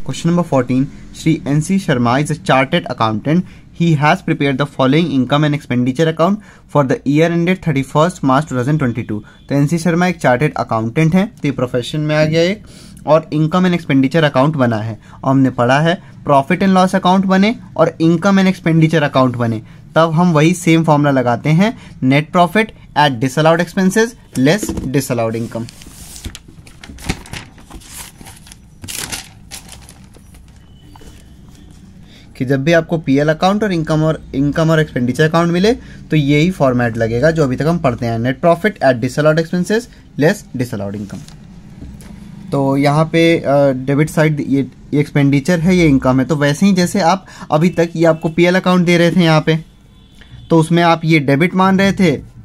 Question number 14. Shri N.C. Sharma is a chartered accountant. He has prepared the following income and expenditure account for the year ended 31st March 2022. तो NC Sharma एक chartered accountant हैं, तो ये profession में आ गया एक, और इनकम एंड एक्सपेंडिचर अकाउंट बना है। और हमने पढ़ा है प्रॉफिट एंड लॉस अकाउंट बने और इनकम एंड एक्सपेंडिचर अकाउंट बने, तब हम वही सेम फॉर्मूला लगाते हैं, net profit add disallowed expenses less disallowed income. कि जब भी आपको पीएल अकाउंट और इनकम और एक्सपेंडिचर अकाउंट मिले तो यही फॉर्मेट लगेगा जो अभी तक हम पढ़ते हैं, net profit add disallowed expenses less disallowed income. तो यहाँ पे डेबिट साइड ये एक्सपेंडिचर है, ये इनकम है। तो वैसे ही जैसे आप अभी तक ये आपको पीएल अकाउंट दे रहे थे यहाँ पे, तो उसमें आप ये डेबिट मान रहे थे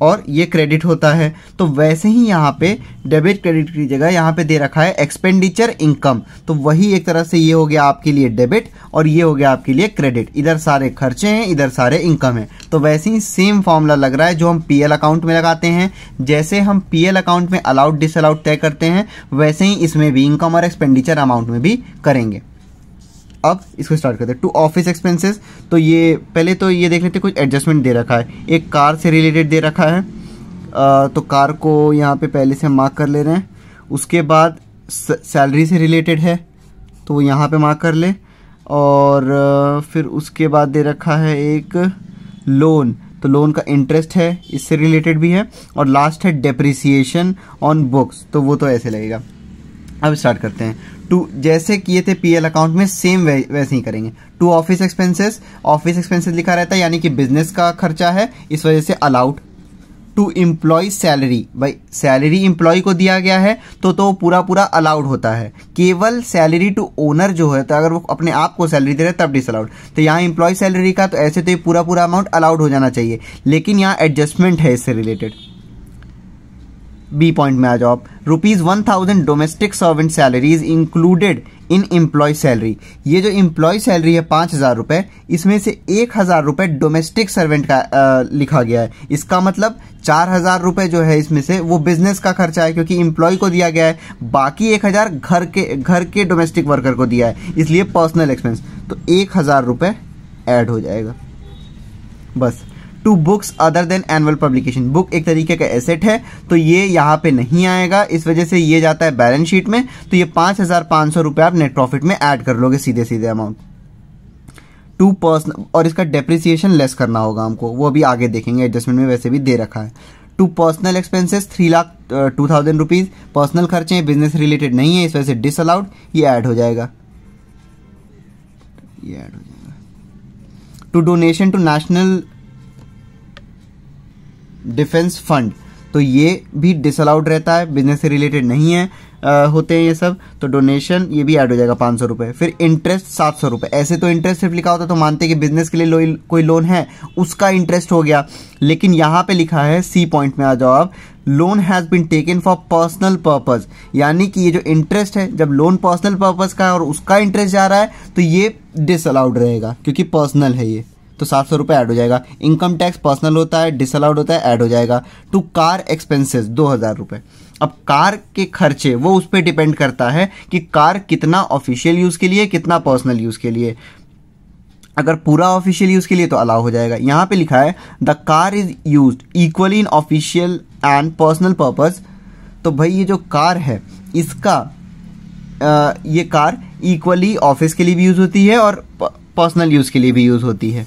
और ये क्रेडिट होता है, तो वैसे ही यहाँ पे डेबिट क्रेडिट की जगह यहाँ पे दे रखा है एक्सपेंडिचर इनकम। तो वही एक तरह से ये हो गया आपके लिए डेबिट और ये हो गया आपके लिए क्रेडिट। इधर सारे खर्चे हैं, इधर सारे इनकम है। तो वैसे ही सेम फॉर्मूला लग रहा है जो हम पीएल अकाउंट में लगाते हैं। जैसे हम पीएल अकाउंट में अलाउड डिसअलाउड तय करते हैं, वैसे ही इसमें भी इनकम और एक्सपेंडिचर अमाउंट में भी करेंगे। अब इसको स्टार्ट करते हैं। टू ऑफिस एक्सपेंसेस, तो ये पहले तो ये देख लेते हैं, कुछ एडजस्टमेंट दे रखा है। एक कार से रिलेटेड दे रखा है, तो कार को यहाँ पे पहले से हम मार्क कर ले रहे हैं। उसके बाद सैलरी से रिलेटेड है तो वो यहाँ पे मार्क कर ले, और फिर उसके बाद दे रखा है एक लोन, तो लोन का इंटरेस्ट है, इससे रिलेटेड भी है। और लास्ट है डेप्रिसिएशन ऑन बुक्स, तो वो तो ऐसे लगेगा। अब स्टार्ट करते हैं। टू जैसे किए थे पीएल अकाउंट में सेम वैसे ही करेंगे। To office expenses, office expenses लिखा रहता है यानी कि बिजनेस का खर्चा है, इस वजह से अलाउड। टू एम्प्लॉय सैलरी, भाई सैलरी एम्प्लॉय को दिया गया है तो पूरा पूरा अलाउड होता है। केवल सैलरी टू ओनर जो है, तो अगर वो अपने आप को सैलरी दे रहे हैं तब डिसअलाउड। तो यहाँ एम्प्लॉय सैलरी का तो ऐसे तो ये पूरा अमाउंट अलाउड हो जाना चाहिए, लेकिन यहाँ एडजस्टमेंट है इससे रिलेटेड। बी पॉइंट में आ जाओ आप। ₹1000 domestic servant salary is included in employee salary. ये जो एम्प्लॉय सैलरी है 5000 रुपए, इसमें से 1000 रुपए डोमेस्टिक सर्वेंट का लिखा गया है। इसका मतलब 4000 रुपए जो है इसमें से वो बिजनेस का खर्चा है, क्योंकि एम्प्लॉय को दिया गया है। बाकी 1000 घर के डोमेस्टिक वर्कर को दिया है, इसलिए पर्सनल एक्सपेंस। तो 1000 रुपए ऐड हो जाएगा बस। To books other than annual publication, book एक तरीके का एसेट है, तो ये यहाँ पे नहीं आएगा, इस वजह से ये जाता है बैलेंस शीट में। तो ये 5500 रुपए आप नेट प्रॉफिट में ऐड कर लोगे सीधे अमाउंट। टू पर्सनल, और इसका डेप्रिसिएशन लेस करना होगा हमको, वो अभी आगे देखेंगे, एडजस्टमेंट में वैसे भी दे रखा है। To personal expenses 3,02,000 rupees, personal खर्चे हैं, बिजनेस रिलेटेड नहीं है, इस वजह से डिसअलाउड, ये ऐड हो जाएगा। To donation to national defence fund, तो ये भी डिसअलाउड रहता है, बिजनेस से रिलेटेड नहीं है, होते हैं ये सब। तो डोनेशन ये भी ऐड हो जाएगा 500 रुपए। फिर इंटरेस्ट 700 रुपए। ऐसे तो इंटरेस्ट सिर्फ लिखा होता तो मानते कि बिजनेस के लिए कोई लोन है उसका इंटरेस्ट हो गया, लेकिन यहाँ पे लिखा है, सी पॉइंट में आ जाओ आप, loan has been taken for personal purpose, यानी कि ये जो इंटरेस्ट है, जब लोन पर्सनल पर्पज का है और उसका इंटरेस्ट जा रहा है तो ये डिसअलाउड रहेगा, क्योंकि पर्सनल है ये, तो 700 रुपए ऐड हो जाएगा। इनकम टैक्स पर्सनल होता है, डिसअलाउड होता है, ऐड हो जाएगा। टू कार एक्सपेंसेस 2000 रुपए। अब कार के खर्चे वो उस पर डिपेंड करता है कि कार कितना ऑफिशियल यूज के लिए, कितना पर्सनल यूज के लिए। अगर पूरा ऑफिशियल यूज के लिए तो अलाउ हो जाएगा। यहाँ पे लिखा है the car is used equally in official and personal purpose. तो भाई ये जो कार है इसका ये कार इक्वली ऑफिस के लिए भी यूज होती है और पर्सनल यूज के लिए भी यूज होती है।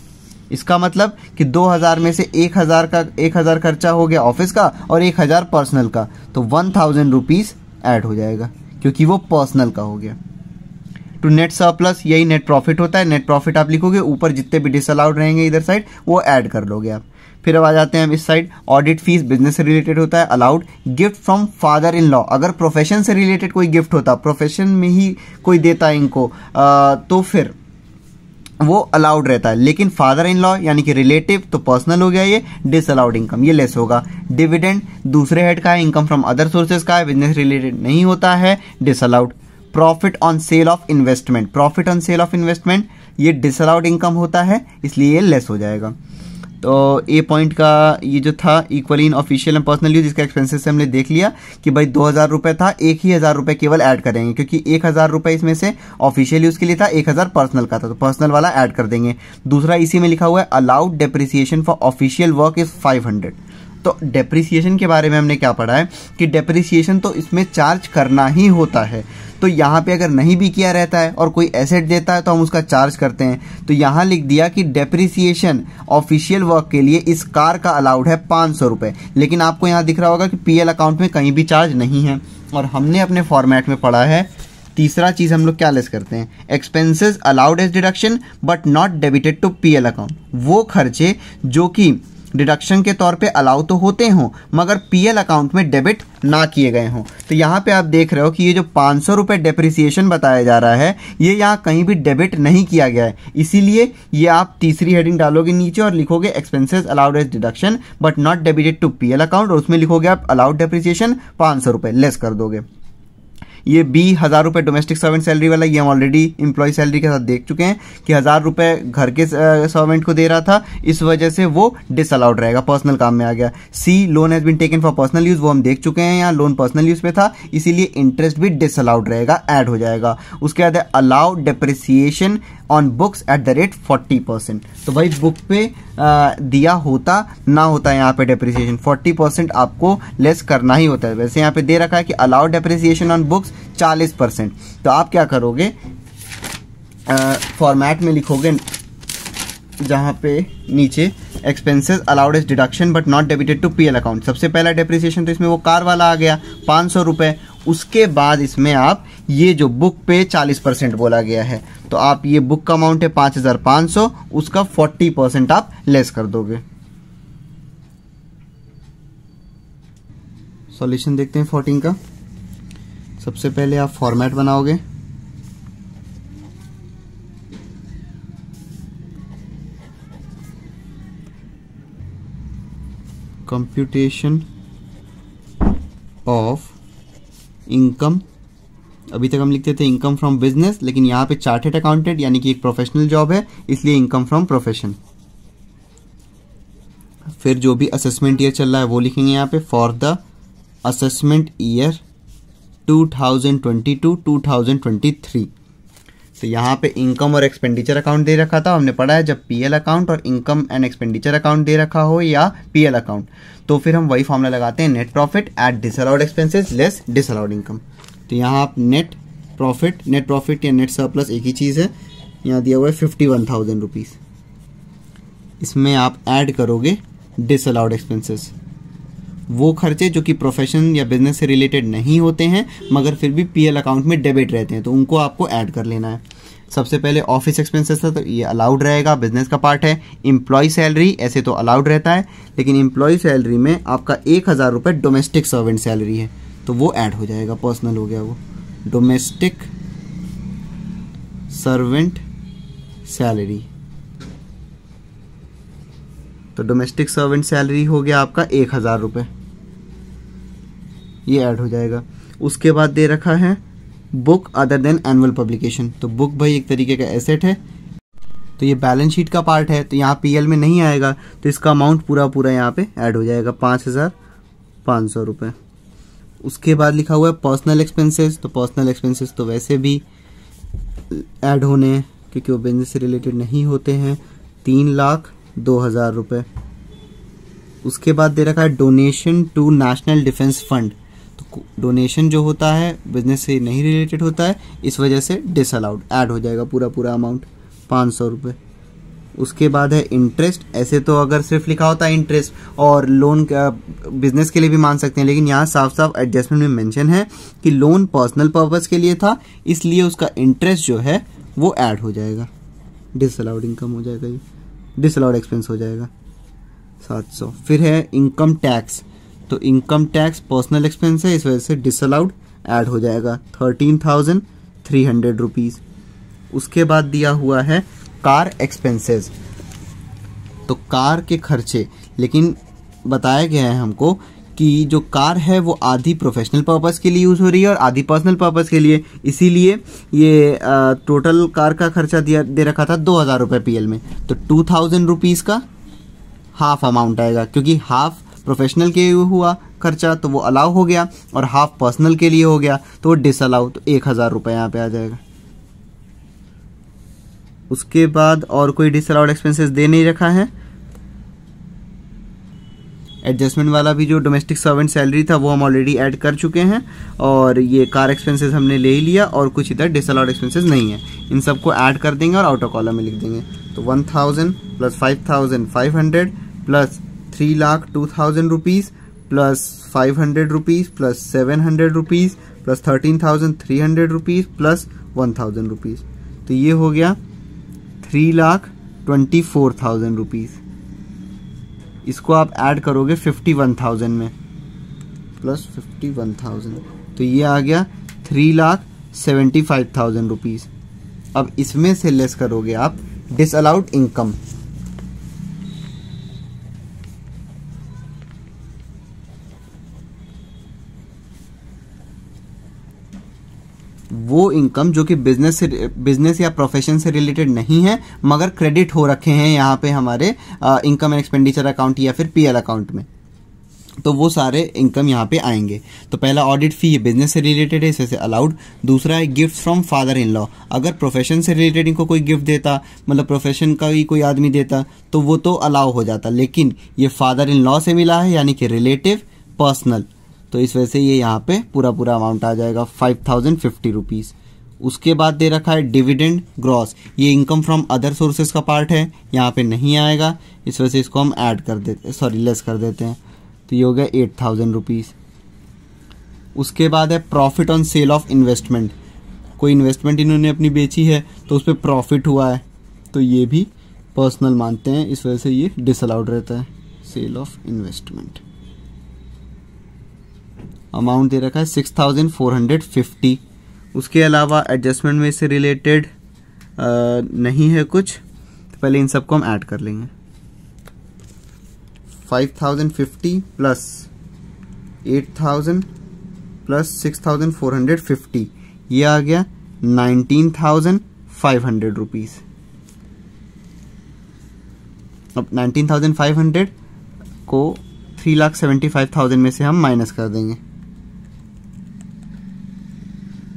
इसका मतलब कि 2000 में से 1000 खर्चा हो गया ऑफिस का और 1000 पर्सनल का, तो 1000 रुपीज ऐड हो जाएगा, क्योंकि वो पर्सनल का हो गया। टू नेट सरप्लस, यही नेट प्रॉफिट होता है। नेट प्रॉफिट आप लिखोगे, ऊपर जितने भी डिसअलाउड रहेंगे इधर साइड वो ऐड कर लोगे आप। फिर अब आ जाते हैं हम इस साइड। ऑडिट फीस बिजनेस से रिलेटेड होता है, allowed. Gift from father in law, अगर प्रोफेशन से रिलेटेड कोई गिफ्ट होता, प्रोफेशन में ही कोई देता है इनको, तो फिर वो अलाउड रहता है। लेकिन फादर इन लॉ यानी कि रिलेटिव, तो पर्सनल हो गया, ये डिसअलाउड इनकम, ये लेस होगा। डिविडेंड दूसरे हेड का है, इनकम फ्रॉम अदर सोर्सेज का है, बिजनेस रिलेटेड नहीं होता है, disallowed. Profit on sale of investment, profit on sale of investment ये डिसअलाउड इनकम होता है, इसलिए ये लेस हो जाएगा। तो ए पॉइंट का ये जो था equally in official and personal use, इसका एक्सपेंसेस से हमने देख लिया कि भाई 2000 रुपये था, 1000 रुपये केवल ऐड करेंगे क्योंकि 1000 रुपये इसमें से ऑफिशियल यूज के लिए था, 1000 पर्सनल का था, तो पर्सनल वाला ऐड कर देंगे। दूसरा इसी में लिखा हुआ है allowed depreciation for official work is 500। तो डेप्रिसिएशन के बारे में हमने क्या पढ़ा है कि डेप्रिसिएशन तो इसमें चार्ज करना ही होता है। तो यहाँ पे अगर नहीं भी किया रहता है और कोई एसेट देता है तो हम उसका चार्ज करते हैं। तो यहाँ लिख दिया कि डेप्रिसिएशन ऑफिशियल वर्क के लिए इस कार का अलाउड है 500 रुपये, लेकिन आपको यहाँ दिख रहा होगा कि पीएल अकाउंट में कहीं भी चार्ज नहीं है। और हमने अपने फॉर्मेट में पढ़ा है, तीसरा चीज हम लोग क्या लेस करते हैं, expenses allowed as deduction but not debited to PL account. वो खर्चे जो कि डिडक्शन के तौर पे अलाउ तो होते हों मगर पीएल अकाउंट में डेबिट ना किए गए हों। तो यहाँ पे आप देख रहे हो कि ये जो 500 रुपये डेप्रिसिएशन बताया जा रहा है ये यहाँ कहीं भी डेबिट नहीं किया गया है, इसीलिए ये आप तीसरी हेडिंग डालोगे नीचे और लिखोगे expenses allowed as deduction but not debited to PL account, और उसमें लिखोगे आप अलाउड डेप्रिसिएशन 500 रुपये लेस कर दोगे। ये 1000 रुपये डोमेस्टिक सर्वेंट सैलरी वाला, ये हम ऑलरेडी एम्प्लॉय सैलरी के साथ देख चुके हैं कि 1000 रुपये घर के सर्वेंट को दे रहा था, इस वजह से वो डिसअलाउड रहेगा, पर्सनल काम में आ गया। C loan has been taken for personal use, वो हम देख चुके हैं, यहाँ लोन पर्सनल यूज पे था इसीलिए इंटरेस्ट भी डिसअलाउड रहेगा, ऐड हो जाएगा। उसके बाद है allowed depreciation on books at the rate 40%। तो भाई बुक पे दिया होता ना होता यहाँ पे डेप्रिसिएशन 40% आपको लेस करना ही होता है। वैसे यहाँ पे दे रखा है कि अलाउड डेप्रिसिएशन ऑन बुक्स 40%। तो आप क्या करोगे, फॉर्मेट में लिखोगे जहां पे नीचे expenses allowed as deduction but not debited to PL account. सबसे पहला डेप्रिसिएशन तो इसमें वो कार वाला आ गया 500 रुपये। उसके बाद इसमें आप ये जो बुक पे 40% बोला गया है, तो आप ये बुक का अमाउंट है 5500, उसका 40% आप लेस कर दोगे। सॉल्यूशन देखते हैं 14 का। सबसे पहले आप फॉर्मेट बनाओगे, कंप्यूटेशन ऑफ इनकम। अभी तक हम लिखते थे इनकम फ्रॉम बिजनेस, लेकिन यहाँ पे चार्टेड अकाउंटेंट यानी कि एक प्रोफेशनल जॉब है इसलिए इनकम फ्रॉम प्रोफेशन। फिर जो भी असेसमेंट ईयर चल रहा है वो लिखेंगे यहाँ पे फॉर द असेसमेंट ईयर 2022-2023। तो यहाँ पे इनकम और एक्सपेंडिचर अकाउंट दे रखा था, हमने पढ़ा है जब पीएल अकाउंट और इनकम एंड एक्सपेंडिचर अकाउंट दे रखा हो या पीएल अकाउंट, तो फिर हम वही फॉर्मूला लगाते हैं, net profit add disallowed expenses less disallowed income. तो यहाँ आप नेट प्रॉफिट या नेट सरप्लस एक ही चीज़ है, यहाँ दिया हुआ है 51,000 रुपीज़, इसमें आप ऐड करोगे डिसअलाउड एक्सपेंसेस, वो खर्चे जो कि प्रोफेशन या बिजनेस से रिलेटेड नहीं होते हैं मगर फिर भी पीएल अकाउंट में डेबिट रहते हैं, तो उनको आपको ऐड कर लेना है। सबसे पहले ऑफिस एक्सपेंसेस था तो ये अलाउड रहेगा, बिजनेस का पार्ट है। एम्प्लॉय सैलरी ऐसे तो अलाउड रहता है, लेकिन एम्प्लॉय सैलरी में आपका 1000 रुपये डोमेस्टिक सर्वेंट सैलरी है तो वो ऐड हो जाएगा, पर्सनल हो गया वो, डोमेस्टिक सर्वेंट सैलरी। तो डोमेस्टिक सर्वेंट सैलरी हो गया आपका 1000 रुपये, ये ऐड हो जाएगा। उसके बाद दे रखा है book other than annual publication. तो बुक भाई एक तरीके का एसेट है, तो ये बैलेंस शीट का पार्ट है, तो यहाँ पीएल में नहीं आएगा, तो इसका अमाउंट पूरा यहाँ पे ऐड हो जाएगा 5500 रुपये। उसके बाद लिखा हुआ है पर्सनल एक्सपेंसेस। तो पर्सनल एक्सपेंसेस तो वैसे भी ऐड होने हैं क्योंकि वो बिजनेस से रिलेटेड नहीं होते हैं, 3,02,000 रुपये। उसके बाद दे रखा है donation to national defence fund. तो डोनेशन जो होता है बिजनेस से नहीं रिलेटेड होता है, इस वजह से डिसअलाउड, ऐड हो जाएगा पूरा अमाउंट 500 रुपये। उसके बाद है इंटरेस्ट। ऐसे तो अगर सिर्फ लिखा होता है इंटरेस्ट और लोन का बिजनेस के लिए भी मान सकते हैं, लेकिन यहाँ साफ साफ एडजस्टमेंट में मेंशन है कि लोन पर्सनल पर्पस के लिए था, इसलिए उसका इंटरेस्ट जो है वो ऐड हो जाएगा, डिसअलाउड इनकम हो जाएगा, ये डिसअलाउड एक्सपेंस हो जाएगा 700। फिर है इनकम टैक्स। तो इनकम टैक्स पर्सनल एक्सपेंस है, इस वजह से डिसअलाउड ऐड हो जाएगा 13,300 रुपीज़। उसके बाद दिया हुआ है कार एक्सपेंसेस। तो कार के खर्चे, लेकिन बताया गया है हमको कि जो कार है वो आधी प्रोफेशनल पर्पस के लिए यूज़ हो रही है और आधी पर्सनल पर्पस के लिए, इसीलिए ये टोटल कार का खर्चा दे रखा था 2000 रुपये पीएल में। तो 2000 रुपीज़ का हाफ अमाउंट आएगा, क्योंकि हाफ प्रोफेशनल के लिए हुआ खर्चा तो वो अलाउ हो गया और हाफ पर्सनल के लिए हो गया तो वो डिसअलाउ, तो 1000 रुपये यहाँ पे आ जाएगा। उसके बाद और कोई डिसअलाउड एक्सपेंसेस दे नहीं रखा है। एडजस्टमेंट वाला भी जो डोमेस्टिक सर्वेंट सैलरी था वो हम ऑलरेडी ऐड कर चुके हैं, और ये कार एक्सपेंसेस हमने ले ही लिया, और कुछ इधर डिसअलाउड एक्सपेंसेस नहीं है। इन सबको ऐड कर देंगे और आउटर कॉलम में लिख देंगे। तो 1000 plus 5500 plus 3,02,000 rupees plus 500 rupees plus 700 rupees plus 13,300 rupees plus 1,000 rupees, तो ये हो गया 3,24,000 रुपीज़। इसको आप ऐड करोगे 51,000 में, प्लस 51,000, तो ये आ गया 3,75,000 रुपीज़। अब इसमें से लेस करोगे आप डिसअलाउड इनकम। वो इनकम जो कि बिजनेस या प्रोफेशन से रिलेटेड नहीं है मगर क्रेडिट हो रखे हैं यहाँ पे हमारे इनकम एंड एक्सपेंडिचर अकाउंट या फिर पीएल अकाउंट में, तो वो सारे इनकम यहाँ पे आएंगे। तो पहला ऑडिट फी, ये बिजनेस से रिलेटेड है, इसे अलाउड। दूसरा है gift from father in law. अगर प्रोफेशन से रिलेटेड इनको कोई गिफ्ट देता, मतलब प्रोफेशन का ही कोई आदमी देता, तो वो तो अलाउ हो जाता, लेकिन ये फादर इन लॉ से मिला है यानी कि रिलेटिव पर्सनल, तो इस वजह से ये यहाँ पे पूरा अमाउंट आ जाएगा 5,050 रुपीज़। उसके बाद दे रखा है डिविडेंड ग्रॉस, ये इनकम फ्रॉम अदर सोर्सेज का पार्ट है, यहाँ पे नहीं आएगा, इस वजह से इसको हम ऐड कर देते, लेस कर देते हैं, तो ये हो गया 8,000 रुपीज़। उसके बाद है profit on sale of investment, कोई इन्वेस्टमेंट इन्होंने अपनी बेची है तो उस पर प्रॉफिट हुआ है, तो ये भी पर्सनल मानते हैं, इस वजह से ये डिसअलाउड रहता है। सेल ऑफ इन्वेस्टमेंट अमाउंट दे रखा है 6,450। उसके अलावा एडजस्टमेंट में से रिलेटेड नहीं है कुछ, तो पहले इन सबको हम ऐड कर लेंगे। 5,050 प्लस 8,000 प्लस 6,450, ये आ गया 19,500 रुपीज़। अब 19,500 को 3,75,000 में से हम माइनस कर देंगे,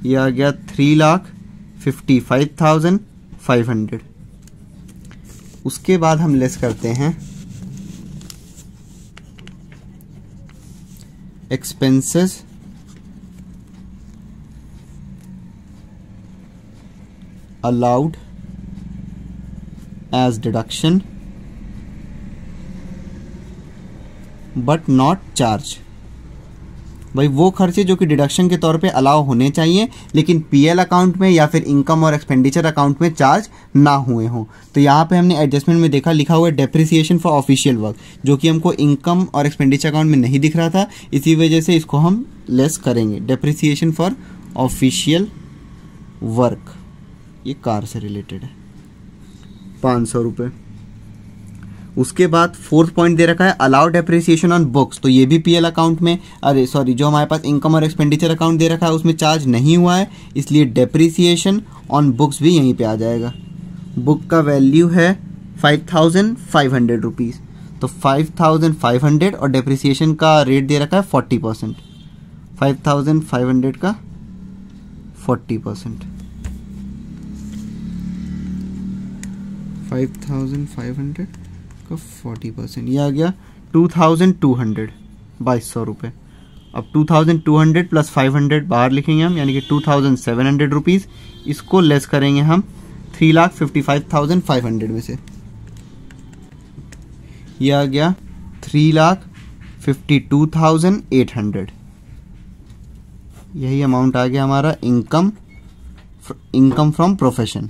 ये आ गया 3,55,500। उसके बाद हम लेस करते हैं expenses allowed as deduction but not charged. भाई वो खर्चे जो कि डिडक्शन के तौर पे अलाउ होने चाहिए लेकिन पीएल अकाउंट में या फिर इनकम और एक्सपेंडिचर अकाउंट में चार्ज ना हुए हों। तो यहाँ पे हमने एडजस्टमेंट में देखा, लिखा हुआ है डेप्रिसिएशन फॉर ऑफिशियल वर्क, जो कि हमको इनकम और एक्सपेंडिचर अकाउंट में नहीं दिख रहा था, इसी वजह से इसको हम लेस करेंगे। डेप्रिसिएशन फॉर ऑफिशियल वर्क, ये कार से रिलेटेड है, 500 रुपये। उसके बाद फोर्थ पॉइंट दे रखा है अलाउ डेप्रिसिएशन ऑन बुक्स, तो ये भी पीएल अकाउंट में, जो हमारे पास इनकम और एक्सपेंडिचर अकाउंट दे रखा है उसमें चार्ज नहीं हुआ है, इसलिए डेप्रिसिएशन ऑन बुक्स भी यहीं पे आ जाएगा। बुक का वैल्यू है 5,500 रुपीज़, तो 5,500 और डेप्रिसिएशन का रेट दे रखा है 40%, 5,500 का 40%, 5,500 का 40%, ये आ गया 2,200, 2,200 रुपये। अब 2,200 प्लस 500 बाहर लिखेंगे हम, यानी कि 2,700 रुपीज़। इसको लेस करेंगे हम 3,55,500 में से, ये आ गया 3,52,800। यही अमाउंट आ गया हमारा इनकम फ्रॉम प्रोफेशन।